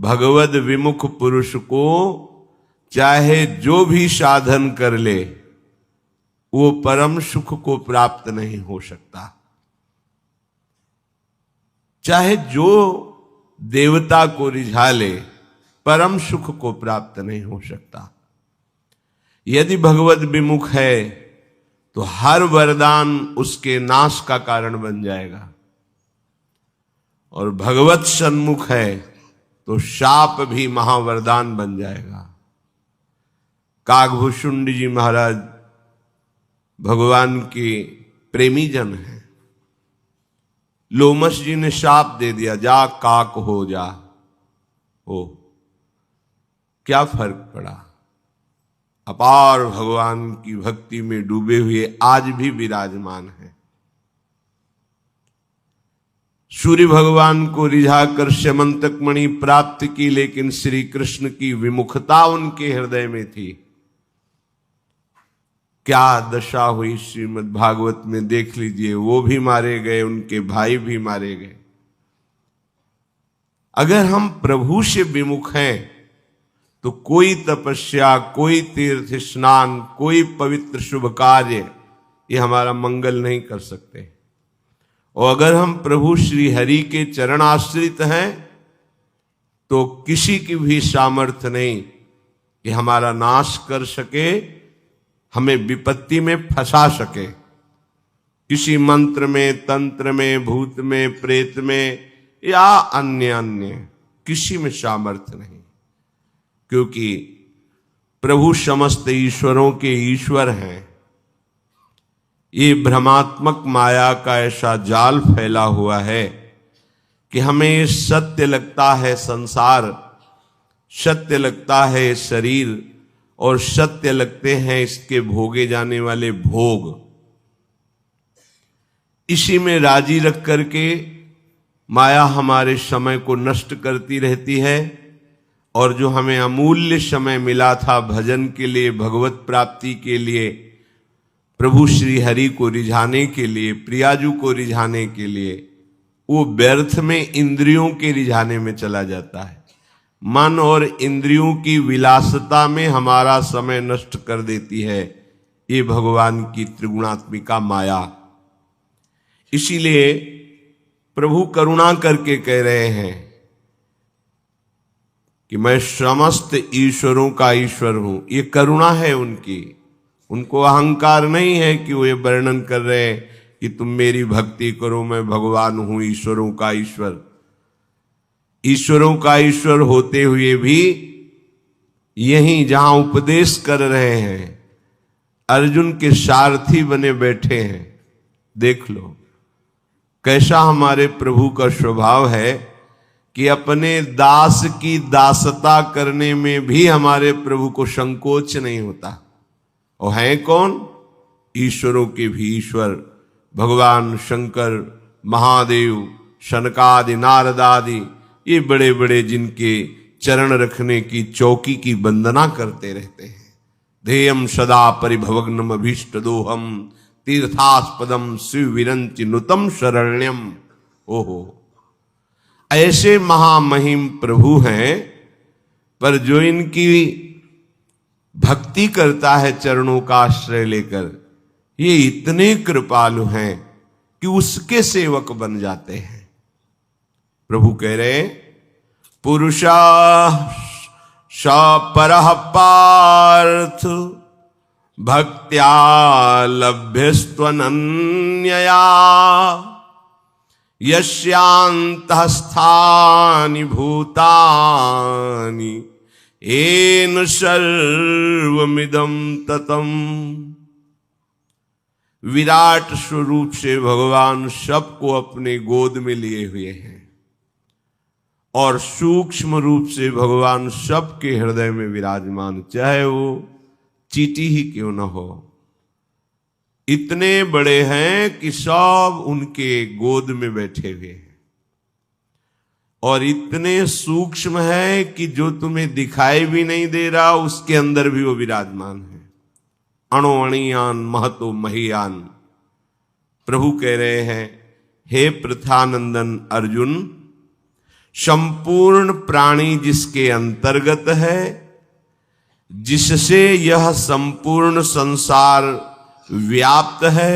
भगवद विमुख पुरुष को चाहे जो भी साधन कर ले वो परम सुख को प्राप्त नहीं हो सकता। चाहे जो देवता को रिझा ले परम सुख को प्राप्त नहीं हो सकता। यदि भगवद विमुख है तो हर वरदान उसके नाश का कारण बन जाएगा, और भगवत सन्मुख है तो शाप भी महावरदान बन जाएगा। काकभूषुंड जी महाराज भगवान के प्रेमी जन हैं। लोमस जी ने शाप दे दिया, जा काक हो जा। ओ क्या फर्क पड़ा? अपार भगवान की भक्ति में डूबे हुए आज भी विराजमान है। सूर्य भगवान को रिझाकर स्यमंतक मणि प्राप्त की, लेकिन श्री कृष्ण की विमुखता उनके हृदय में थी। क्या दशा हुई श्रीमद् भागवत में देख लीजिए। वो भी मारे गए, उनके भाई भी मारे गए। अगर हम प्रभु से विमुख हैं तो कोई तपस्या, कोई तीर्थ स्नान, कोई पवित्र शुभ कार्य ये हमारा मंगल नहीं कर सकते। और अगर हम प्रभु श्री हरि के चरण आश्रित हैं तो किसी की भी सामर्थ्य नहीं कि हमारा नाश कर सके, हमें विपत्ति में फंसा सके। किसी मंत्र में, तंत्र में, भूत में, प्रेत में या अन्य किसी में सामर्थ्य नहीं, क्योंकि प्रभु समस्त ईश्वरों के ईश्वर हैं। ये भ्रमात्मक माया का ऐसा जाल फैला हुआ है कि हमें सत्य लगता है संसार, सत्य लगता है शरीर, और सत्य लगते हैं इसके भोगे जाने वाले भोग। इसी में राजी रख करके माया हमारे समय को नष्ट करती रहती है, और जो हमें अमूल्य समय मिला था भजन के लिए, भगवत प्राप्ति के लिए, प्रभु श्री हरि को रिझाने के लिए, प्रियाजू को रिझाने के लिए, वो व्यर्थ में इंद्रियों के रिझाने में चला जाता है। मन और इंद्रियों की विलासता में हमारा समय नष्ट कर देती है ये भगवान की त्रिगुणात्मिका माया। इसीलिए प्रभु करुणा करके कह रहे हैं कि मैं समस्त ईश्वरों का ईश्वर हूं। ये करुणा है उनकी। उनको अहंकार नहीं है कि वो ये वर्णन कर रहे हैं कि तुम मेरी भक्ति करो, मैं भगवान हूं, ईश्वरों का ईश्वर। ईश्वरों का ईश्वर होते हुए भी यहीं जहां उपदेश कर रहे हैं अर्जुन के सारथी बने बैठे हैं। देख लो कैसा हमारे प्रभु का स्वभाव है कि अपने दास की दासता करने में भी हमारे प्रभु को संकोच नहीं होता। और हैं कौन? ईश्वरों के भी ईश्वर भगवान शंकर, महादेव, शनकादि, नारदादि, ये बड़े बड़े जिनके चरण रखने की चौकी की वंदना करते रहते हैं। ध्येयम सदा परिभवग्नम अभीष्ट दोहम तीर्थास्पदम शिवविरंचि नुतम शरण्यम। ओहो, ऐसे महामहिम प्रभु हैं, पर जो इनकी भक्ति करता है चरणों का आश्रय लेकर, ये इतने कृपालु हैं कि उसके सेवक बन जाते हैं। प्रभु कह रहे पुरुषा स परः पार्थ भक्त्या लभ्यस्त्वनन्यया यस्यान्तःस्थानि भूतानि येन सर्वमिदं ततम्। विराट स्वरूप से भगवान सबको अपने गोद में लिए हुए हैं, और सूक्ष्म रूप से भगवान सबके हृदय में विराजमान, चाहे वो चींटी ही क्यों न हो। इतने बड़े हैं कि सब उनके गोद में बैठे हुए हैं, और इतने सूक्ष्म है कि जो तुम्हें दिखाई भी नहीं दे रहा उसके अंदर भी वो विराजमान है। अणो अणियान महतो महियान। प्रभु कह रहे हैं हे प्रथानंदन अर्जुन, संपूर्ण प्राणी जिसके अंतर्गत है, जिससे यह संपूर्ण संसार व्याप्त है,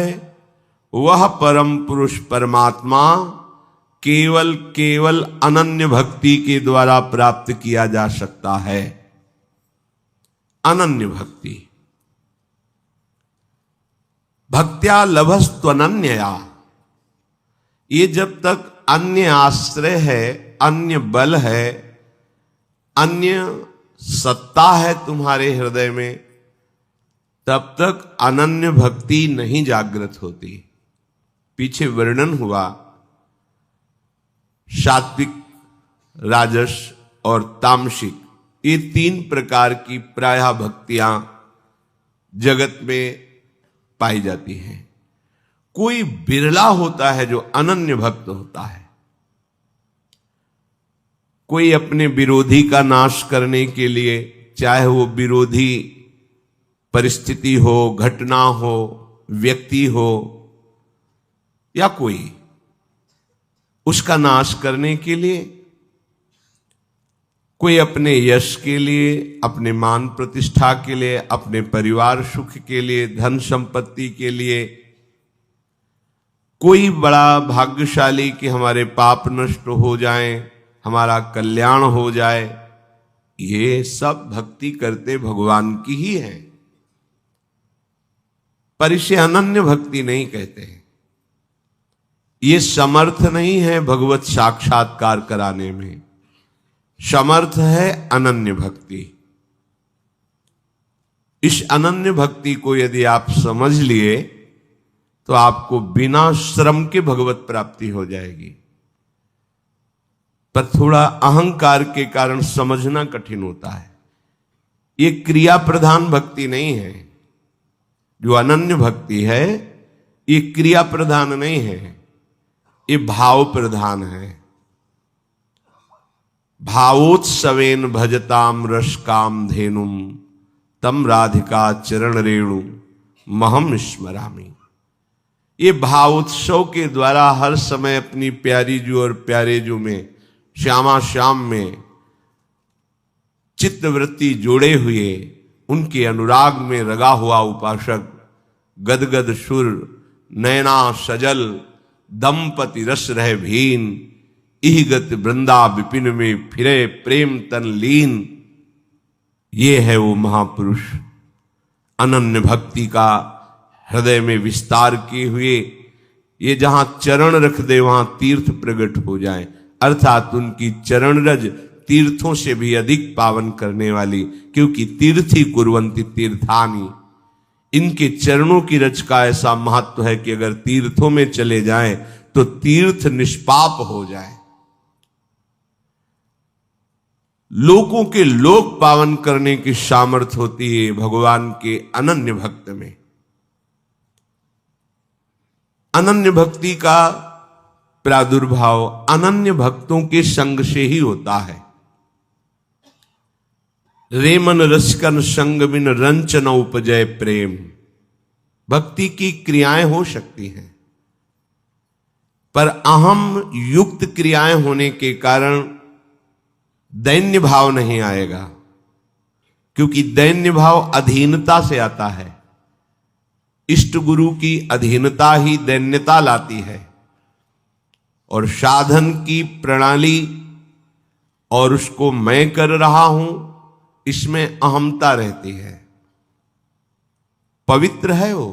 वह परम पुरुष परमात्मा केवल अनन्य भक्ति के द्वारा प्राप्त किया जा सकता है। अनन्य भक्ति। भक्त्या लभस्त्वनन्यया। ये जब तक अन्य आश्रय है, अन्य बल है, अन्य सत्ता है तुम्हारे हृदय में, तब तक अनन्य भक्ति नहीं जागृत होती। पीछे वर्णन हुआ सात्विक, राजस और तामसिक, ये 3 प्रकार की प्रायः भक्तियां जगत में पाई जाती हैं। कोई बिरला होता है जो अनन्य भक्त होता है। कोई अपने विरोधी का नाश करने के लिए, चाहे वो विरोधी परिस्थिति हो, घटना हो, व्यक्ति हो या कोई, उसका नाश करने के लिए, कोई अपने यश के लिए, अपने मान प्रतिष्ठा के लिए, अपने परिवार सुख के लिए, धन संपत्ति के लिए, कोई बड़ा भाग्यशाली कि हमारे पाप नष्ट हो जाएं, हमारा कल्याण हो जाए, ये सब भक्ति करते भगवान की ही है, पर इसे अनन्य भक्ति नहीं कहते। ये समर्थ नहीं है भगवत साक्षात्कार कराने में, समर्थ है अनन्य भक्ति। इस अनन्य भक्ति को यदि आप समझ लिए तो आपको बिना श्रम के भगवत प्राप्ति हो जाएगी, पर थोड़ा अहंकार के कारण समझना कठिन होता है। ये क्रिया प्रधान भक्ति नहीं है। जो अनन्य भक्ति है ये क्रिया प्रधान नहीं है, ये भाव प्रधान है। भावोत्सवेन भजताम रसकाम धेनुम तम राधिका चरण रेणु महम स्मरामि। ये भावोत्सव के द्वारा हर समय अपनी प्यारी जू और प्यारे जू में, श्यामा श्याम में चित्तवृत्ति जोड़े हुए, उनके अनुराग में रगा हुआ उपासक गदगद सुर नैना सजल दंपति रस रह भीन, इहगत वृंदा विपिन में फिरे प्रेम तन लीन। ये है वो महापुरुष अनन्य भक्ति का हृदय में विस्तार किए हुए। ये जहां चरण रख दे वहां तीर्थ प्रकट हो जाए, अर्थात उनकी चरण रज तीर्थों से भी अधिक पावन करने वाली, क्योंकि तीर्थी कुर्वन्ति तीर्थानि। इनके चरणों की रज का ऐसा महत्व है कि अगर तीर्थों में चले जाएं तो तीर्थ निष्पाप हो जाए। लोगों के लोक पावन करने की सामर्थ्य होती है भगवान के अनन्य भक्त में। अनन्य भक्ति का प्रादुर्भाव अनन्य भक्तों के संग से ही होता है। रेमन रसकन संग बिन रंच न उपजय प्रेम। भक्ति की क्रियाएं हो सकती हैं, पर अहम युक्त क्रियाएं होने के कारण दैन्य भाव नहीं आएगा, क्योंकि दैन्य भाव अधीनता से आता है। इष्ट गुरु की अधीनता ही दैन्यता लाती है, और साधन की प्रणाली और उसको मैं कर रहा हूं इसमें अहमता रहती है। पवित्र है वो,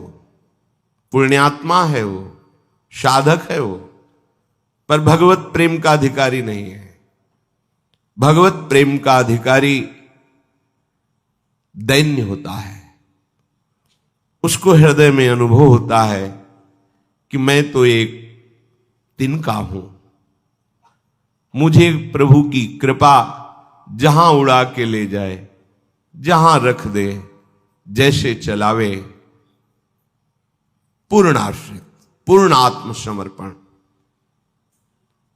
पुण्यात्मा है वो, साधक है वो, पर भगवत प्रेम का अधिकारी नहीं है। भगवत प्रेम का अधिकारी दैन्य होता है। उसको हृदय में अनुभव होता है कि मैं तो एक तिनका हूं, मुझे प्रभु की कृपा जहां उड़ा के ले जाए, जहां रख दे, जैसे चलावे, पूर्ण आश्रित, पूर्ण आत्मसमर्पण,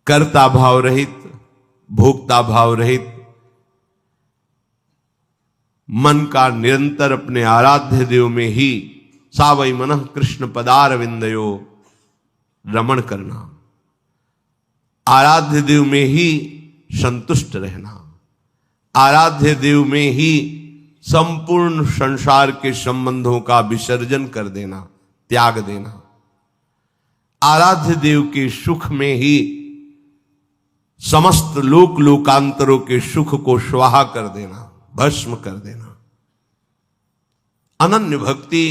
कर्ता भाव रहित, भोक्ता भाव रहित, मन का निरंतर अपने आराध्य देव में ही सावई मनः कृष्ण पदारविंदयो रमण करना। आराध्य देव में ही संतुष्ट रहना, आराध्य देव में ही संपूर्ण संसार के संबंधों का विसर्जन कर देना, त्याग देना, आराध्य देव के सुख में ही समस्त लोक लोकांतरों के सुख को स्वाहा कर देना, भस्म कर देना। अनन्य भक्ति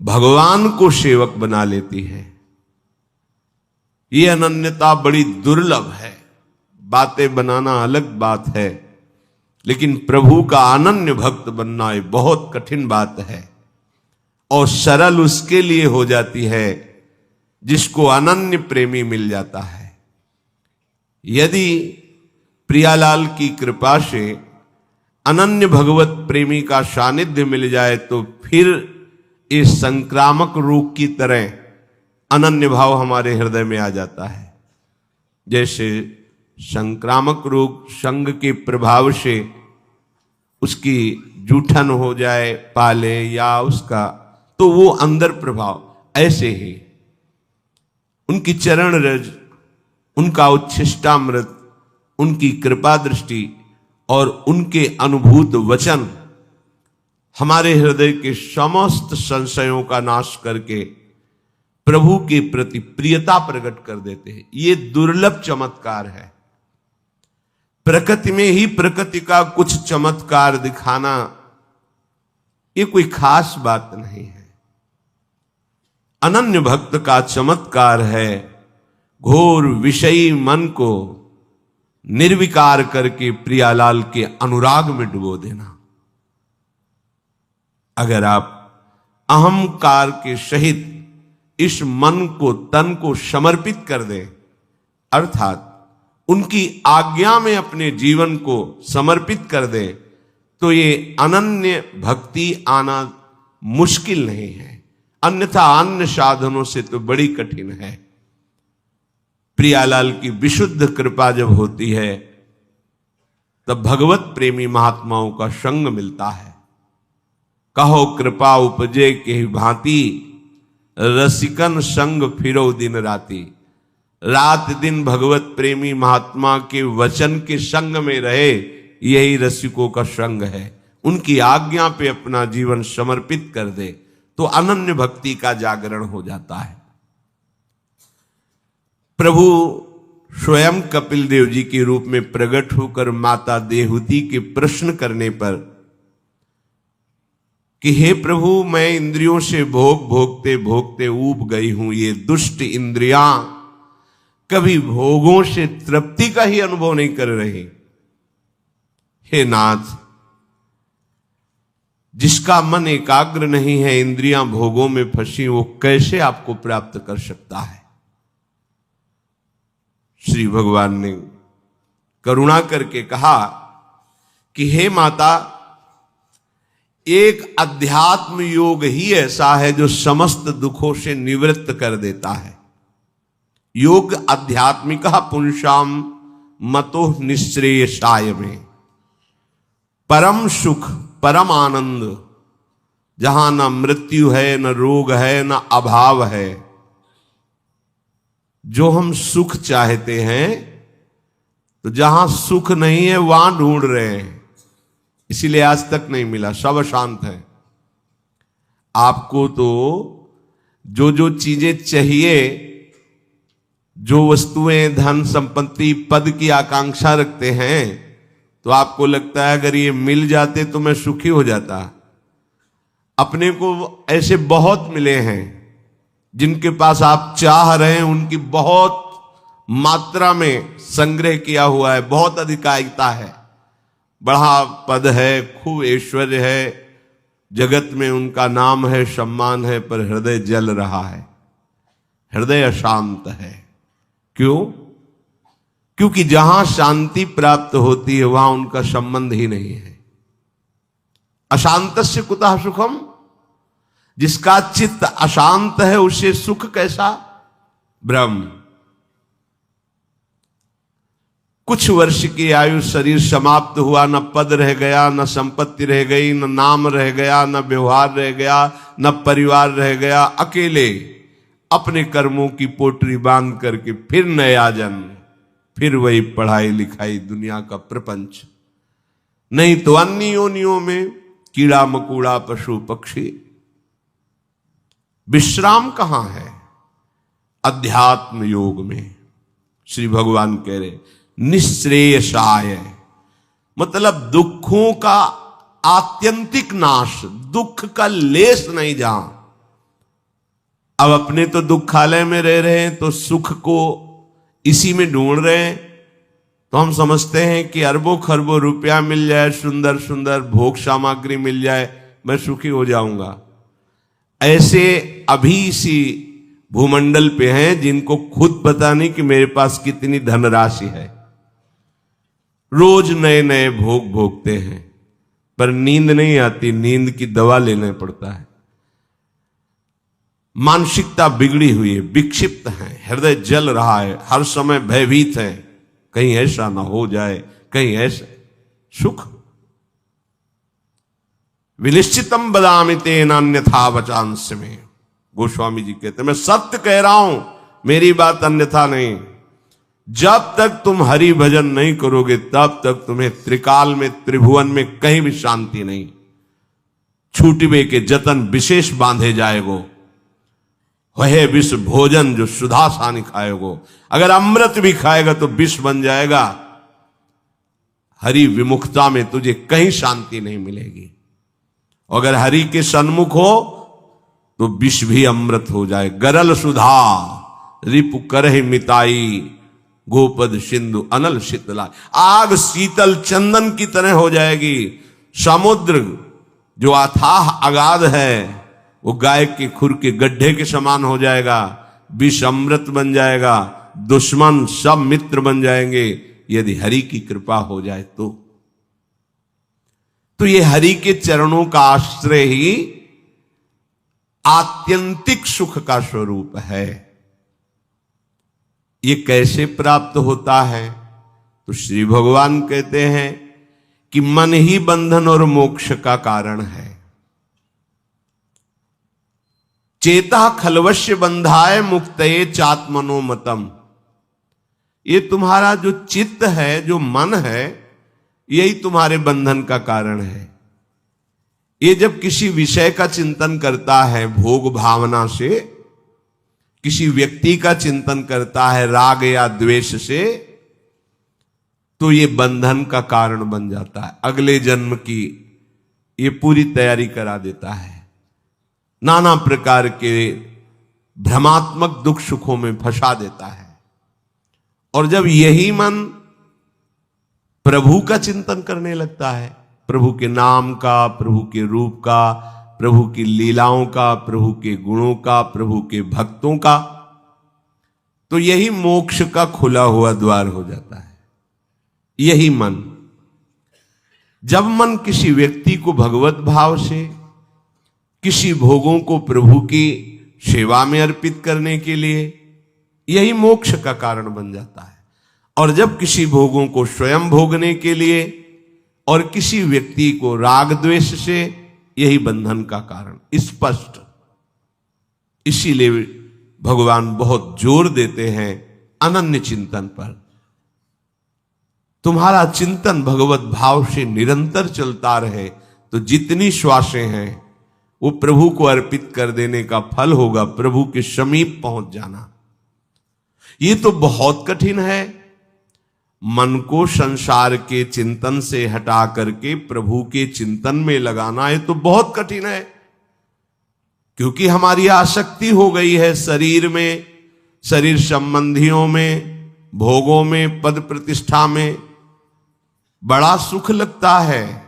भगवान को सेवक बना लेती है। यह अनन्यता बड़ी दुर्लभ है। बातें बनाना अलग बात है, लेकिन प्रभु का अनन्य भक्त बनना एक बहुत कठिन बात है, और सरल उसके लिए हो जाती है जिसको अनन्य प्रेमी मिल जाता है। यदि प्रियालाल की कृपा से अनन्य भगवत प्रेमी का सानिध्य मिल जाए तो फिर इस संक्रामक रोग की तरह अनन्य भाव हमारे हृदय में आ जाता है। जैसे संक्रामक रोग संग के प्रभाव से उसकी जूठन हो जाए पाले या उसका, तो वो अंदर प्रभाव, ऐसे ही उनकी चरण रज, उनका उच्छिष्टामृत, उनकी कृपा दृष्टि और उनके अनुभूत वचन हमारे हृदय के समस्त संशयों का नाश करके प्रभु के प्रति प्रियता प्रकट कर देते हैं। ये दुर्लभ चमत्कार है। प्रकृति में ही प्रकृति का कुछ चमत्कार दिखाना ये कोई खास बात नहीं है। अनन्य भक्त का चमत्कार है घोर विषयी मन को निर्विकार करके प्रियालाल के अनुराग में डुबो देना। अगर आप अहंकार के सहित इस मन को, तन को समर्पित कर दें, अर्थात उनकी आज्ञा में अपने जीवन को समर्पित कर दें, तो ये अनन्य भक्ति आना मुश्किल नहीं है। अन्यथा अन्य साधनों से तो बड़ी कठिन है। प्रियालाल की विशुद्ध कृपा जब होती है तब भगवत प्रेमी महात्माओं का संग मिलता है। कहो कृपा उपजे के भांति, रसिकन संग फिरो दिन राती। रात दिन भगवत प्रेमी महात्मा के वचन के संग में रहे, यही रसिकों का संग है। उनकी आज्ञा पे अपना जीवन समर्पित कर दे तो अनन्य भक्ति का जागरण हो जाता है। प्रभु स्वयं कपिल देव जी के रूप में प्रकट होकर माता देहूती के प्रश्न करने पर कि हे प्रभु, मैं इंद्रियों से भोग भोगते भोगते ऊब गई हूं। ये दुष्ट इंद्रियां कभी भोगों से तृप्ति का ही अनुभव नहीं कर रही। हे नाथ, जिसका मन एकाग्र नहीं है, इंद्रियां भोगों में फंसी, वो कैसे आपको प्राप्त कर सकता है। श्री भगवान ने करुणा करके कहा कि हे माता, एक अध्यात्म योग ही ऐसा है जो समस्त दुखों से निवृत्त कर देता है। योग आध्यात्मिका पुंसाम मतो निश्रेयसाय में, परम सुख, परम आनंद, जहां न मृत्यु है, न रोग है, न अभाव है। जो हम सुख चाहते हैं, तो जहां सुख नहीं है वहां ढूंढ रहे हैं, इसीलिए आज तक नहीं मिला, सब अशांत है। आपको तो जो जो चीजें चाहिए, जो वस्तुएं, धन संपत्ति, पद की आकांक्षा रखते हैं, तो आपको लगता है अगर ये मिल जाते तो मैं सुखी हो जाता। अपने को ऐसे बहुत मिले हैं जिनके पास आप चाह रहे हैं, उनकी बहुत मात्रा में संग्रह किया हुआ है, बहुत अधिकारिता है, बड़ा पद है, खूब ऐश्वर्य है, जगत में उनका नाम है, सम्मान है, पर हृदय जल रहा है, हृदय अशांत है। क्यों? क्योंकि जहां शांति प्राप्त होती है वहां उनका संबंध ही नहीं है। अशांतस्य कुतः सुखम, जिसका चित्त अशांत है उसे सुख कैसा? ब्रह्म। कुछ वर्ष की आयु, शरीर समाप्त हुआ, न पद रह गया, न संपत्ति रह गई, न नाम रह गया, न व्यवहार रह गया, न परिवार रह गया, अकेले अपने कर्मों की पोटरी बांध करके फिर नया जन्म, फिर वही पढ़ाई लिखाई, दुनिया का प्रपंच। नहीं तो अन्य योनियों में कीड़ा मकोड़ा पशु पक्षी। विश्राम कहां है? अध्यात्म योग में। श्री भगवान कह रहे निश्रेयसाय, मतलब दुखों का आत्यंतिक नाश, दुख का लेस नहीं जहां। अब अपने तो दुखालय में रह रहे हैं तो सुख को इसी में ढूंढ रहे हैं, तो हम समझते हैं कि अरबों खरबों रुपया मिल जाए, सुंदर सुंदर भोग सामग्री मिल जाए, मैं सुखी हो जाऊंगा। ऐसे अभी इसी भूमंडल पे हैं जिनको खुद पता नहीं कि मेरे पास कितनी धनराशि है। रोज नए नए भोग भोगते हैं, पर नींद नहीं आती, नींद की दवा लेना पड़ता है। मानसिकता बिगड़ी हुई है, विक्षिप्त है, हृदय जल रहा है, हर समय भयभीत है, कहीं ऐसा ना हो जाए, कहीं ऐसा। सुख विनिश्चितम बदामि तेन अन्यथा वचांस में, गोस्वामी जी कहते हैं मैं सत्य कह रहा हूं, मेरी बात अन्यथा नहीं। जब तक तुम हरि भजन नहीं करोगे तब तक तुम्हें त्रिकाल में त्रिभुवन में कहीं भी शांति नहीं। छूटवे के जतन विशेष बांधे जाएगो, वह विष भोजन जो सुधा सानी खाएगो। अगर अमृत भी खाएगा तो विष बन जाएगा। हरि विमुखता में तुझे कहीं शांति नहीं मिलेगी। अगर हरि के सन्मुख हो तो विष भी अमृत हो जाए। गरल सुधा रिपु करहि मिताई, गोपद सिंधु अनल शीतला। आग शीतल चंदन की तरह हो जाएगी। समुद्र जो अथाह अगाध है वो गाय के खुर के गड्ढे के समान हो जाएगा। विष अमृत बन जाएगा। दुश्मन सब मित्र बन जाएंगे यदि हरि की कृपा हो जाए तो ये हरि के चरणों का आश्रय ही आत्यंतिक सुख का स्वरूप है। ये कैसे प्राप्त होता है? तो श्री भगवान कहते हैं कि मन ही बंधन और मोक्ष का कारण है। चेता खलवश्य बंधाय मुक्तये चात्मनो मतम। ये तुम्हारा जो चित्त है, जो मन है, यही तुम्हारे बंधन का कारण है। ये जब किसी विषय का चिंतन करता है भोग भावना से, किसी व्यक्ति का चिंतन करता है राग या द्वेष से, तो ये बंधन का कारण बन जाता है। अगले जन्म की ये पूरी तैयारी करा देता है। नाना प्रकार के भ्रमात्मक दुख सुखों में फंसा देता है। और जब यही मन प्रभु का चिंतन करने लगता है, प्रभु के नाम का, प्रभु के रूप का, प्रभु की लीलाओं का, प्रभु के गुणों का, प्रभु के भक्तों का, तो यही मोक्ष का खुला हुआ द्वार हो जाता है। यही मन, जब मन किसी व्यक्ति को भगवत भाव से, किसी भोगों को प्रभु की सेवा में अर्पित करने के लिए, यही मोक्ष का कारण बन जाता है। और जब किसी भोगों को स्वयं भोगने के लिए और किसी व्यक्ति को राग द्वेष से, यही बंधन का कारण स्पष्ट। इसीलिए भगवान बहुत जोर देते हैं अनन्य चिंतन पर। तुम्हारा चिंतन भगवत भाव से निरंतर चलता रहे तो जितनी श्वासें हैं वो प्रभु को अर्पित कर देने का फल होगा, प्रभु के समीप पहुंच जाना। ये तो बहुत कठिन है। मन को संसार के चिंतन से हटा करके प्रभु के चिंतन में लगाना, ये तो बहुत कठिन है। क्योंकि हमारी आसक्ति हो गई है शरीर में, शरीर संबंधियों में, भोगों में, पद प्रतिष्ठा में। बड़ा सुख लगता है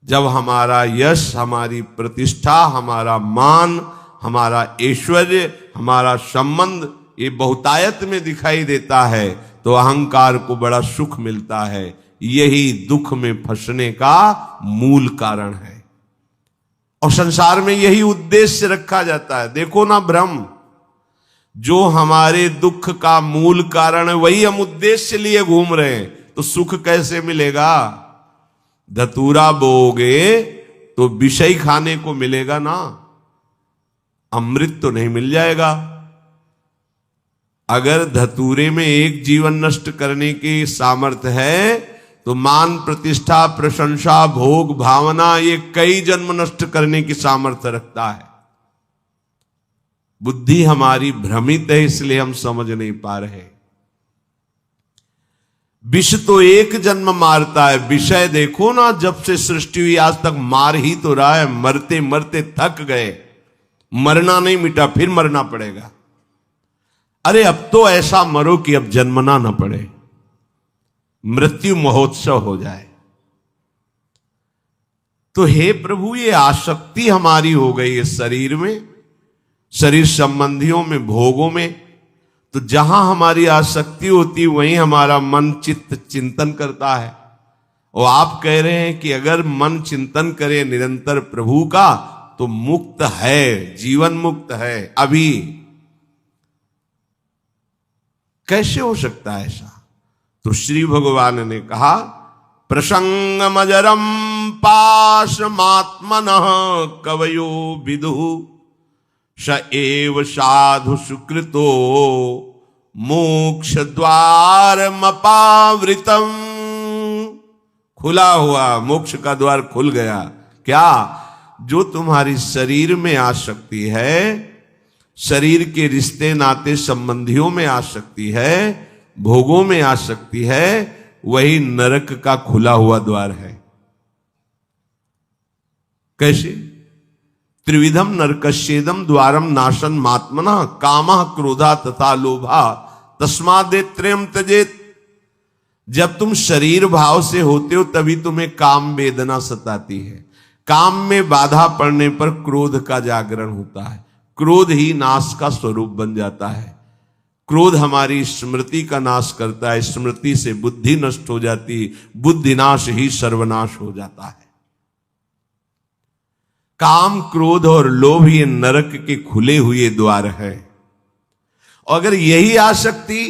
जब हमारा यश, हमारी प्रतिष्ठा, हमारा मान, हमारा ऐश्वर्य, हमारा संबंध ये बहुतायत में दिखाई देता है तो अहंकार को बड़ा सुख मिलता है। यही दुख में फंसने का मूल कारण है। और संसार में यही उद्देश्य रखा जाता है। देखो ना भ्रम, जो हमारे दुख का मूल कारण है वही हम उद्देश्य लिए घूम रहे हैं, तो सुख कैसे मिलेगा? धतूरा बोओगे तो विषय खाने को मिलेगा ना, अमृत तो नहीं मिल जाएगा। अगर धतूरे में एक जीवन नष्ट करने की सामर्थ्य है तो मान प्रतिष्ठा प्रशंसा भोग भावना ये कई जन्म नष्ट करने की सामर्थ्य रखता है। बुद्धि हमारी भ्रमित है, इसलिए हम समझ नहीं पा रहे। विष तो एक जन्म मारता है, विषय देखो ना, जब से सृष्टि हुई आज तक मार ही तो रहा है। मरते मरते थक गए, मरना नहीं मिटा, फिर मरना पड़ेगा। अरे अब तो ऐसा मरो कि अब जन्मना ना पड़े, मृत्यु महोत्सव हो जाए। तो हे प्रभु, ये आसक्ति हमारी हो गई है शरीर में, शरीर संबंधियों में, भोगों में। तो जहां हमारी आसक्ति होती वहीं हमारा मन चित्त चिंतन करता है। और आप कह रहे हैं कि अगर मन चिंतन करे निरंतर प्रभु का तो मुक्त है, जीवन मुक्त है। अभी कैसे हो सकता है ऐसा? तो श्री भगवान ने कहा, प्रसंगमजरम पाशमात्मनः कवयो विदुः स एव साधु सुकृतो मोक्ष द्वारमपावृतम। खुला हुआ मोक्ष का द्वार खुल गया। क्या? जो तुम्हारी शरीर में आसक्ति है, शरीर के रिश्ते नाते संबंधियों में आसक्ति है, भोगों में आसक्ति है, वही नरक का खुला हुआ द्वार है। कैसे? त्रिविधम नरकस्येदम द्वारम नाशन मात्मना कामः क्रोधा तथा लोभा तस्मादेत्रयम् त्यजेत। जब तुम शरीर भाव से होते हो तभी तुम्हें काम वेदना सताती है। काम में बाधा पड़ने पर क्रोध का जागरण होता है। क्रोध ही नाश का स्वरूप बन जाता है। क्रोध हमारी स्मृति का नाश करता है, स्मृति से बुद्धि नष्ट हो जाती, बुद्धि नाश ही सर्वनाश हो जाता है। काम क्रोध और लोभ ये नरक के खुले हुए द्वार है। अगर यही आसक्ति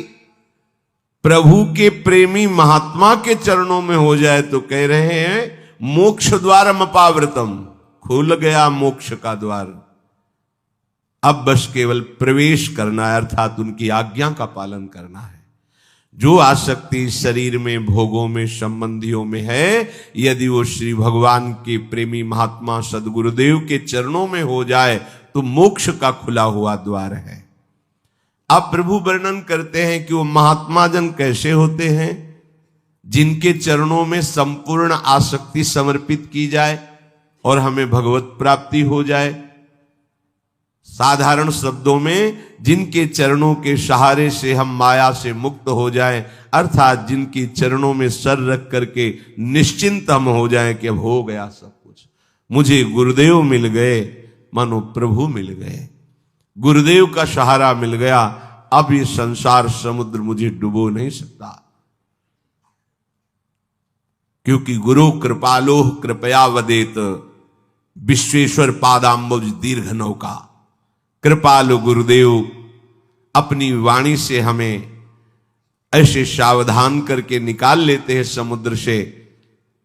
प्रभु के प्रेमी महात्मा के चरणों में हो जाए तो कह रहे हैं मोक्ष द्वारम अपावृतम, खुल गया मोक्ष का द्वार। अब बस केवल प्रवेश करना है, अर्थात उनकी आज्ञा का पालन करना है। जो आसक्ति शरीर में, भोगों में, संबंधियों में है, यदि वो श्री भगवान के प्रेमी महात्मा सदगुरुदेव के चरणों में हो जाए तो मोक्ष का खुला हुआ द्वार है। अब प्रभु वर्णन करते हैं कि वो महात्मा जन कैसे होते हैं, जिनके चरणों में संपूर्ण आसक्ति समर्पित की जाए और हमें भगवत प्राप्ति हो जाए। साधारण शब्दों में, जिनके चरणों के सहारे से हम माया से मुक्त हो जाएं, अर्थात जिनके चरणों में सर रख करके निश्चिंत हम हो जाएं कि अब हो गया सब कुछ, मुझे गुरुदेव मिल गए, मानो प्रभु मिल गए, गुरुदेव का सहारा मिल गया, अब ये संसार समुद्र मुझे डुबो नहीं सकता। क्योंकि गुरु कृपालोह कृपया वदेत, विश्वेश्वर पादाम्बुज दीर्घ नौका। कृपालु गुरुदेव अपनी वाणी से हमें ऐसे सावधान करके निकाल लेते हैं समुद्र से,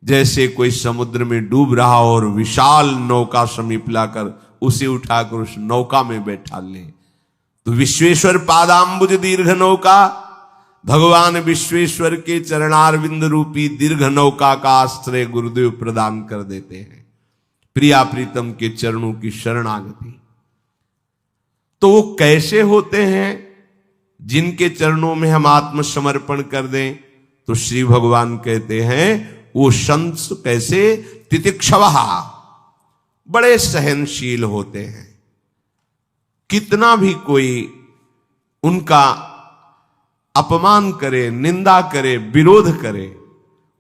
जैसे कोई समुद्र में डूब रहा और विशाल नौका समीप लाकर उसे उठाकर उस नौका में बैठा ले। तो विश्वेश्वर पादाम्बुज दीर्घ नौका, भगवान विश्वेश्वर के चरणारविंद रूपी दीर्घ नौका का आश्रय गुरुदेव प्रदान कर देते हैं। प्रिया प्रीतम के चरणों की शरणागति। तो वो कैसे होते हैं जिनके चरणों में हम आत्मसमर्पण कर दें? तो श्री भगवान कहते हैं वो संत कैसे, तितिक्षवः, बड़े सहनशील होते हैं। कितना भी कोई उनका अपमान करे, निंदा करे, विरोध करे,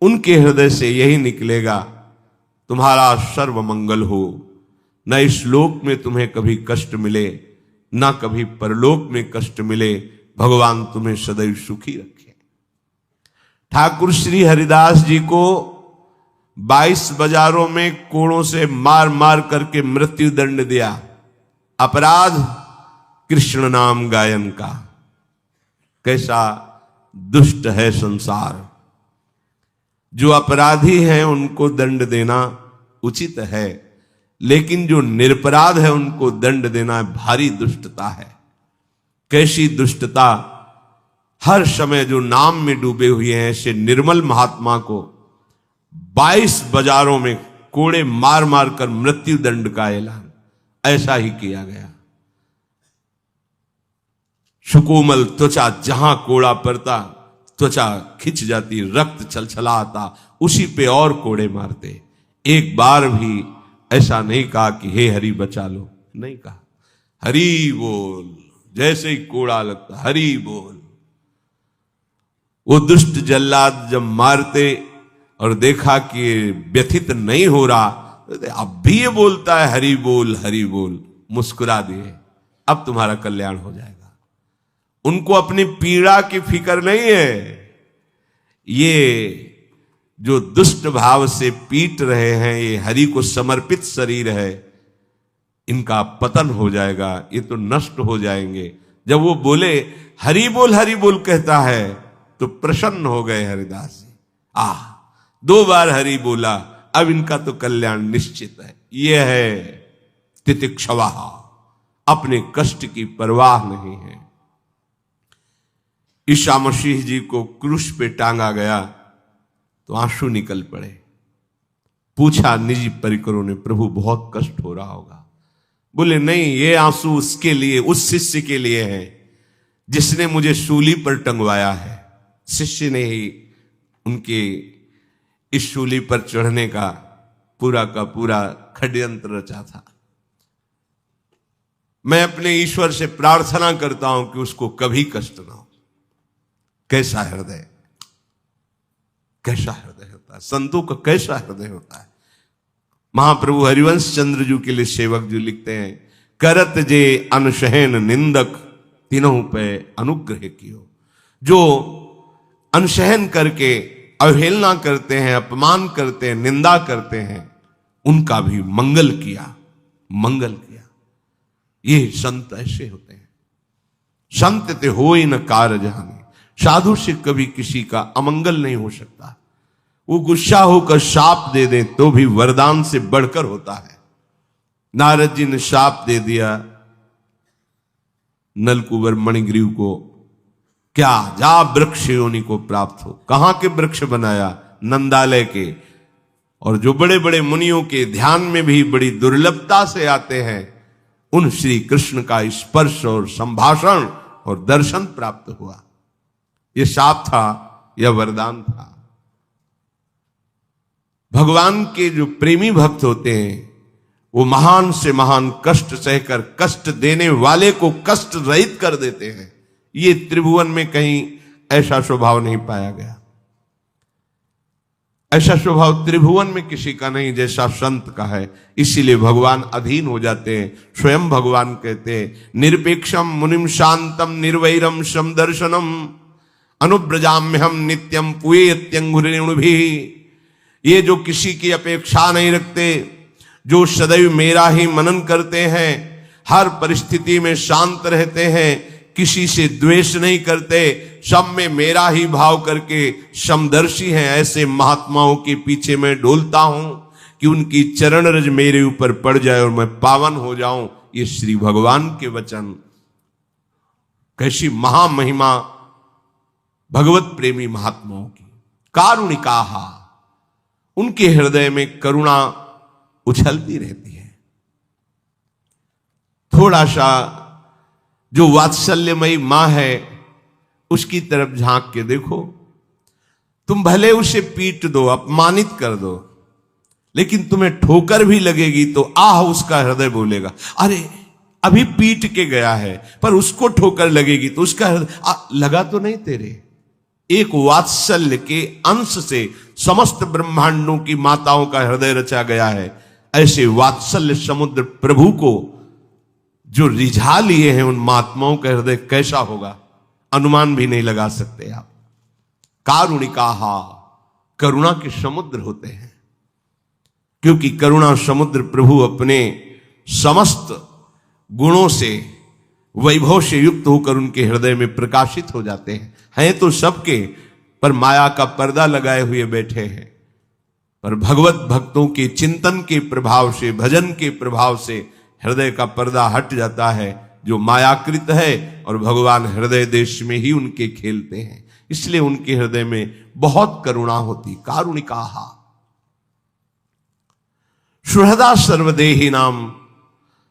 उनके हृदय से यही निकलेगा, तुम्हारा सर्व मंगल हो, न इस लोक में तुम्हें कभी कष्ट मिले, ना कभी परलोक में कष्ट मिले, भगवान तुम्हें सदैव सुखी रखे। ठाकुर श्री हरिदास जी को 22 बाजारों में कोड़ों से मार मार करके मृत्यु दंड दिया। अपराध कृष्ण नाम गायन का। कैसा दुष्ट है संसार। जो अपराधी हैं उनको दंड देना उचित है, लेकिन जो निरपराध है उनको दंड देना भारी दुष्टता है। कैसी दुष्टता हर समय जो नाम में डूबे हुए हैं ऐसे निर्मल महात्मा को 22 बाजारों में कोड़े मार मार कर मृत्यु दंड का ऐलान ऐसा ही किया गया। सुकोमल त्वचा, जहां कोड़ा पड़ता त्वचा खिंच जाती, रक्त छलछला आता, उसी पे और कोड़े मारते। एक बार भी ऐसा नहीं कहा कि हे हरि बचा लो, नहीं कहा। हरि बोल, जैसे ही कोड़ा लगता हरि बोल। वो दुष्ट जल्लाद जब मारते और देखा कि व्यथित नहीं हो रहा, अब भी ये बोलता है हरि बोल हरि बोल, मुस्कुरा दिए, अब तुम्हारा कल्याण हो जाएगा। उनको अपनी पीड़ा की फिक्र नहीं है। ये जो दुष्ट भाव से पीट रहे हैं, ये हरि को समर्पित शरीर है, इनका पतन हो जाएगा, ये तो नष्ट हो जाएंगे। जब वो बोले हरि बोल कहता है तो प्रसन्न हो गए हरिदास जी। 2 बार हरि बोला, अब इनका तो कल्याण निश्चित है। ये है तितिक्षवा, अपने कष्ट की परवाह नहीं है। ईसा मसीह जी को क्रूस पे टांगा गया तो आंसू निकल पड़े। पूछा निजी परिकरों ने, प्रभु बहुत कष्ट हो रहा होगा? बोले नहीं, ये आंसू उसके लिए, उस शिष्य के लिए है जिसने मुझे सूली पर टंगवाया है। शिष्य ने ही उनके इस सूली पर चढ़ने का पूरा षड्यंत्र रचा था। मैं अपने ईश्वर से प्रार्थना करता हूं कि उसको कभी कष्ट ना हो। कैसा हृदय, कैसा हृदय होता है, संतों का कैसा हृदय होता है। महाप्रभु हरिवंश चंद्र जी के लिए सेवक जी लिखते हैं, करत जे अनशहन निंदक तीनों पे अनुग्रह कियो। जो अनशहन करके अवहेलना करते हैं, अपमान करते हैं, निंदा करते हैं, उनका भी मंगल किया। ये संत ऐसे होते हैं। संत ते होई न कार जहानी। साधु से कभी किसी का अमंगल नहीं हो सकता। वो गुस्सा होकर शाप दे दे तो भी वरदान से बढ़कर होता है। नारद जी ने शाप दे दिया नलकुबर मणिग्रीव को, क्या जा वृक्ष योनि को प्राप्त हो। कहां के वृक्ष बनाया? नंदालय के। और जो बड़े बड़े मुनियों के ध्यान में भी बड़ी दुर्लभता से आते हैं, उन श्री कृष्ण का स्पर्श और संभाषण और दर्शन प्राप्त हुआ। यह शाप था या वरदान था? भगवान के जो प्रेमी भक्त होते हैं, वो महान से महान कष्ट सहकर कष्ट देने वाले को कष्ट रहित कर देते हैं। ये त्रिभुवन में कहीं ऐसा स्वभाव नहीं पाया गया। ऐसा स्वभाव त्रिभुवन में किसी का नहीं जैसा संत का है। इसीलिए भगवान अधीन हो जाते हैं। स्वयं भगवान कहते हैं, निरपेक्षम मुनिम शांतम निर्वैरम समदर्शनम अनुब्रजाम्यहम नित्यम पुएत्यंगुरेणु भी। ये जो किसी की अपेक्षा नहीं रखते, जो सदैव मेरा ही मनन करते हैं, हर परिस्थिति में शांत रहते हैं, किसी से द्वेष नहीं करते, सब में मेरा ही भाव करके समदर्शी हैं, ऐसे महात्माओं के पीछे मैं डोलता हूं कि उनकी चरण रज मेरे ऊपर पड़ जाए और मैं पावन हो जाऊं। ये श्री भगवान के वचन। कैसी महामहिमा भगवत प्रेमी महात्माओं की। कारुणिकाहा, उनके हृदय में करुणा उछलती रहती है। थोड़ा सा जो वात्सल्यमयी मां है, उसकी तरफ झांक के देखो। तुम भले उसे पीट दो, अपमानित कर दो, लेकिन तुम्हें ठोकर भी लगेगी तो आह उसका हृदय बोलेगा, अरे अभी पीट के गया है, पर उसको ठोकर लगेगी तो उसका हृदय लगा तो नहीं तेरे। एक वात्सल्य के अंश से समस्त ब्रह्मांडों की माताओं का हृदय रचा गया है। ऐसे वात्सल्य समुद्र प्रभु को जो रिझा लिए हैं, उन महात्माओं का हृदय कैसा होगा, अनुमान भी नहीं लगा सकते आप। कारुणिकाहा, करुणा के समुद्र होते हैं। क्योंकि करुणा समुद्र प्रभु अपने समस्त गुणों से, वैभव से युक्त होकर उनके हृदय में प्रकाशित हो जाते हैं तो सबके, पर माया का पर्दा लगाए हुए बैठे हैं। पर भगवत भक्तों के चिंतन के प्रभाव से, भजन के प्रभाव से हृदय का पर्दा हट जाता है जो मायाकृत है और भगवान हृदय देश में ही उनके खेलते हैं, इसलिए उनके हृदय में बहुत करुणा होती। कारुणिकाहा सुहृदा सर्वदेही नाम,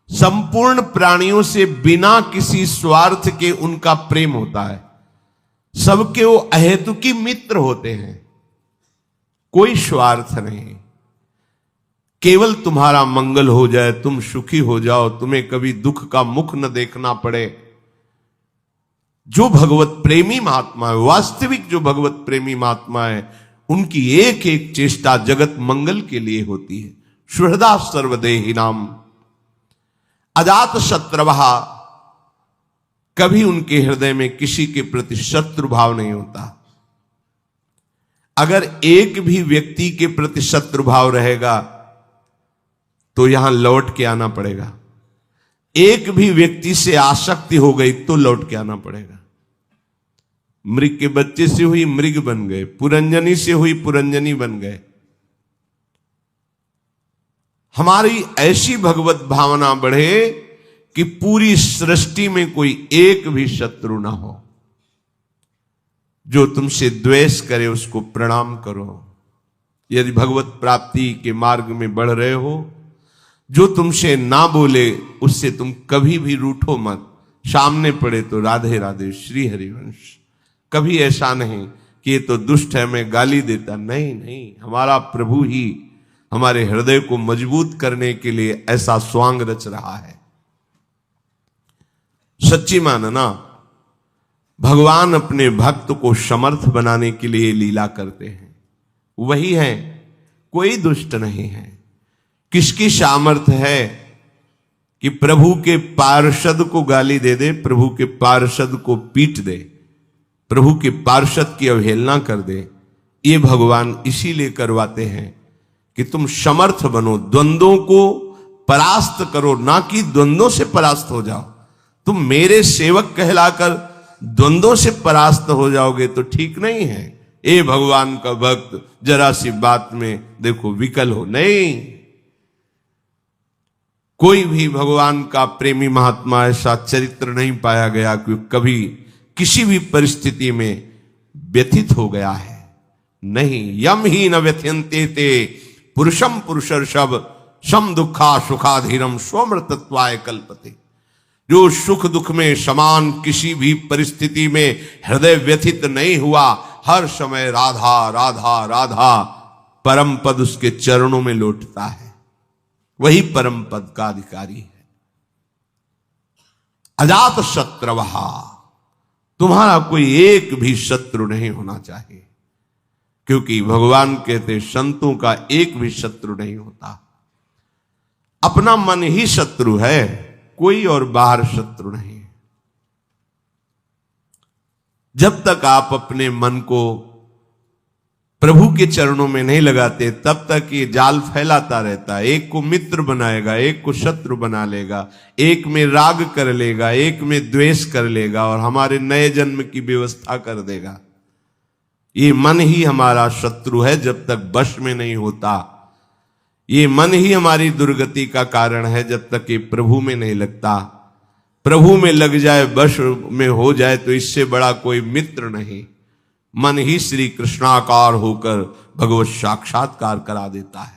संपूर्ण प्राणियों से बिना किसी स्वार्थ के उनका प्रेम होता है। सबके वो अहेतुकी मित्र होते हैं, कोई स्वार्थ नहीं। केवल तुम्हारा मंगल हो जाए, तुम सुखी हो जाओ, तुम्हें कभी दुख का मुख न देखना पड़े। जो भगवत प्रेमी महात्मा है, वास्तविक जो भगवत प्रेमी महात्मा है, उनकी एक एक चेष्टा जगत मंगल के लिए होती है। सुहृदा सर्वदेही नाम, अजात शत्रवहा, कभी उनके हृदय में किसी के प्रति शत्रु भाव नहीं होता। अगर एक भी व्यक्ति के प्रति शत्रु भाव रहेगा तो यहां लौट के आना पड़ेगा। एक भी व्यक्ति से आसक्ति हो गई तो लौट के आना पड़ेगा। मृग के बच्चे से हुई मृग बन गए, पुरंजनी से हुई पुरंजनी बन गए। हमारी ऐसी भगवत भावना बढ़े कि पूरी सृष्टि में कोई एक भी शत्रु ना हो। जो तुमसे द्वेष करे उसको प्रणाम करो। यदि भगवत प्राप्ति के मार्ग में बढ़ रहे हो, जो तुमसे ना बोले उससे तुम कभी भी रूठो मत। सामने पड़े तो राधे राधे श्री हरिवंश। कभी ऐसा नहीं कि ये तो दुष्ट है मैं गाली देता, नहीं नहीं, हमारा प्रभु ही हमारे हृदय को मजबूत करने के लिए ऐसा स्वांग रच रहा है। सच्ची मानना, भगवान अपने भक्त को समर्थ बनाने के लिए लीला करते हैं, वही है, कोई दुष्ट नहीं है। किसकी सामर्थ्य है कि प्रभु के पार्षद को गाली दे दे, प्रभु के पार्षद को पीट दे, प्रभु के पार्षद की अवहेलना कर दे? ये भगवान इसीलिए करवाते हैं कि तुम समर्थ बनो, द्वंद्वों को परास्त करो, ना कि द्वंद्वों से परास्त हो जाओ। तुम मेरे सेवक कहलाकर द्वंद्वों से परास्त हो जाओगे तो ठीक नहीं है। ए भगवान का भक्त, जरा सी बात में देखो विकल हो नहीं। कोई भी भगवान का प्रेमी महात्मा ऐसा चरित्र नहीं पाया गया कि कभी किसी भी परिस्थिति में व्यथित हो गया है। नहीं, यम ही न व्यथ्यन्ते ते पुरुषम पुरुषर्षभ सम दुखा सुखाधीरम स्वमृतत्वाय कल्पते। जो सुख दुख में समान किसी भी परिस्थिति में हृदय व्यथित नहीं हुआ, हर समय राधा राधा राधा परम पद उसके चरणों में लौटता है, वही परम पद का अधिकारी है। अजात शत्रवहा, तुम्हारा कोई एक भी शत्रु नहीं होना चाहिए, क्योंकि भगवान कहते संतों का एक भी शत्रु नहीं होता। अपना मन ही शत्रु है, कोई और बाहर शत्रु नहीं। जब तक आप अपने मन को प्रभु के चरणों में नहीं लगाते, तब तक ये जाल फैलाता रहता है। एक को मित्र बनाएगा, एक को शत्रु बना लेगा, एक में राग कर लेगा, एक में द्वेष कर लेगा और हमारे नए जन्म की व्यवस्था कर देगा। ये मन ही हमारा शत्रु है जब तक वश में नहीं होता। ये मन ही हमारी दुर्गति का कारण है जब तक ये प्रभु में नहीं लगता। प्रभु में लग जाए, वश में हो जाए तो इससे बड़ा कोई मित्र नहीं। मन ही श्री कृष्णाकार होकर भगवत साक्षात्कार करा देता है।